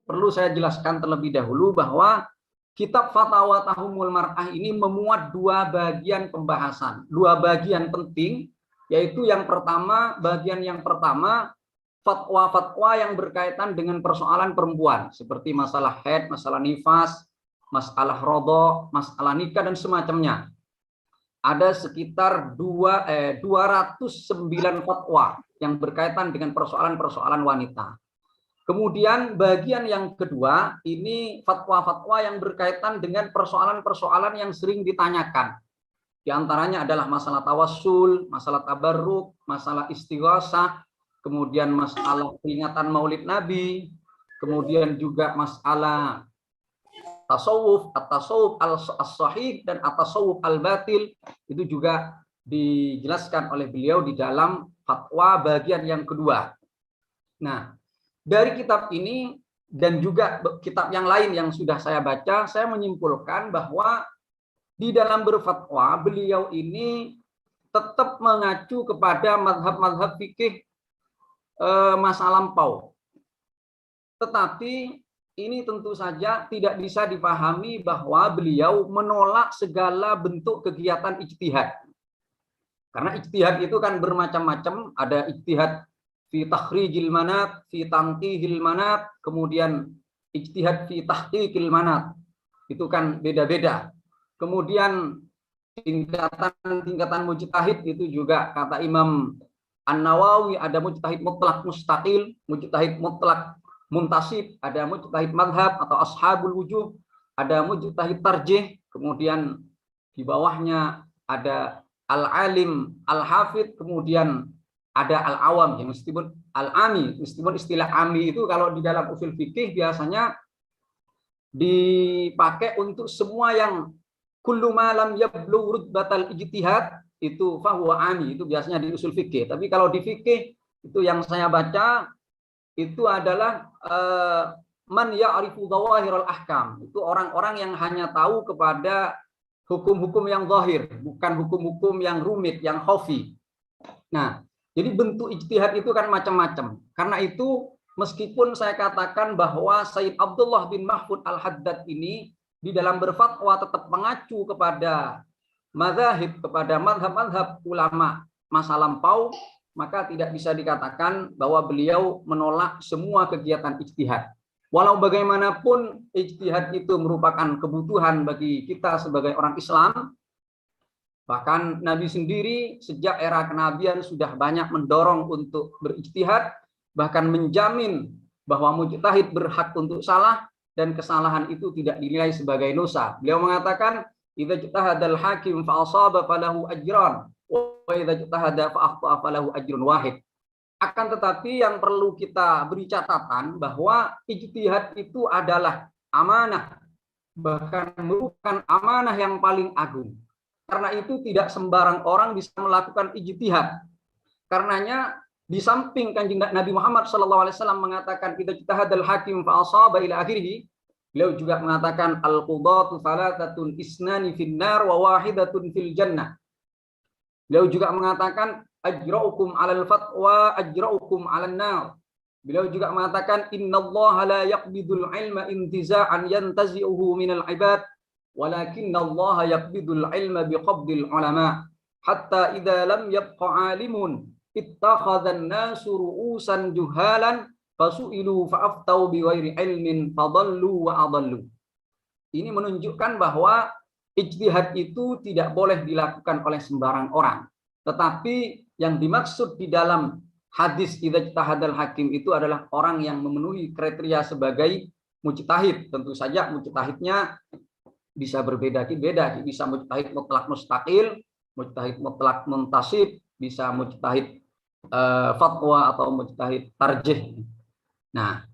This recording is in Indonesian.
perlu saya jelaskan terlebih dahulu bahwa kitab Fatwa Tahumul Mar'ah ini memuat dua bagian pembahasan, dua bagian penting, yaitu bagian yang pertama, fatwa-fatwa yang berkaitan dengan persoalan perempuan, seperti masalah haid, masalah nifas, masalah rodho, masalah nikah, dan semacamnya. Ada sekitar 209 fatwa yang berkaitan dengan persoalan-persoalan wanita. Kemudian bagian yang kedua, ini fatwa-fatwa yang berkaitan dengan persoalan-persoalan yang sering ditanyakan. Di antaranya adalah masalah tawassul, masalah tabarruk, masalah istighosah, kemudian masalah peringatan Maulid Nabi, kemudian juga masalah tasawuf, at-tasawuf as-sahih dan at-tasawuf al-batil, itu juga dijelaskan oleh beliau di dalam fatwa bagian yang kedua. Nah, dari kitab ini dan juga kitab yang lain yang sudah saya baca, saya menyimpulkan bahwa di dalam berfatwa beliau ini tetap mengacu kepada mazhab-mazhab fikih masa lampau. Tetapi ini tentu saja tidak bisa dipahami bahwa beliau menolak segala bentuk kegiatan ijtihad. Karena ijtihad itu kan bermacam-macam, ada ijtihad fi takhrijil manat, fi tanqihil manat, kemudian ijtihad fi tahqiqil manat. Itu kan beda-beda. Kemudian tingkatan mujtahid itu juga kata Imam An-Nawawi, ada mujtahid mutlak mustaqil, mujtahid mutlak muntasib, ada mujtahid madhab atau ashabul wujuh, ada mujtahid tarjih, kemudian di bawahnya ada al-alim, al-hafid, kemudian ada al-awam, yang meskipun al-ami, meskipun istilah ami itu kalau di dalam usul fikih biasanya dipakai untuk semua yang kullu ma lam yablugh rutbatal ijtihad, itu fahuwa ami, itu biasanya di usul fikih. Tapi kalau di fikih itu yang saya baca itu adalah man ya'rifu dhawahiral ahkam, itu orang-orang yang hanya tahu kepada hukum-hukum yang zahir, bukan hukum-hukum yang rumit, yang khafi. Nah, jadi bentuk ijtihad itu kan macam-macam. Karena itu meskipun saya katakan bahwa Sayyid Abdullah bin Mahfud Al-Haddad ini di dalam berfatwa tetap mengacu kepada mazhab, kepada mazhab-mazhab ulama masa lampau, maka tidak bisa dikatakan bahwa beliau menolak semua kegiatan ijtihad. Walau bagaimanapun ijtihad itu merupakan kebutuhan bagi kita sebagai orang Islam. Bahkan Nabi sendiri sejak era kenabian sudah banyak mendorong untuk berijtihad, bahkan menjamin bahwa mujtahid berhak untuk salah dan kesalahan itu tidak dinilai sebagai dosa. Beliau mengatakan, "Idza ijtahadal hakim fa asaba falahu ajran, wa idza ijtahada fa akhta'a falahu ajrun wahid." Akan tetapi yang perlu kita beri catatan bahwa ijtihad itu adalah amanah, bahkan merupakan amanah yang paling agung. Karena itu tidak sembarang orang bisa melakukan ijtihad. Karenanya di samping Kanjeng Nabi Muhammad SAW mengatakan kita ijtihadal hakim fa asaba ila akhirih, beliau juga mengatakan al-qudatu thalathatun isnani finnar wa wahidatun fil jannah. Beliau juga mengatakan ajra'ukum 'alal fatwa ajra'ukum 'alan nar. Beliau juga mengatakan innallaha la yaqbidul ilma intiza'an yantazi'uhu minal ibad, walakinna Allah yaqbidul ilma biqabdil ulama hatta idza lam yabqa alimun ittakhadhan nasu ru'usan juhalan fasu'ilu fa'aftau bighairi ilmin fadallu wa adallu. Ini menunjukkan bahwa ijtihad itu tidak boleh dilakukan oleh sembarang orang. Tetapi yang dimaksud di dalam hadis idza ijtahadal hakim itu adalah orang yang memenuhi kriteria sebagai mujtahid. Tentu saja mujtahidnya bisa berbeda-beda, bisa mujtahid mutlak mustaqil, mujtahid mutlak muntasib, bisa mujtahid fatwa atau mujtahid tarjih. Nah,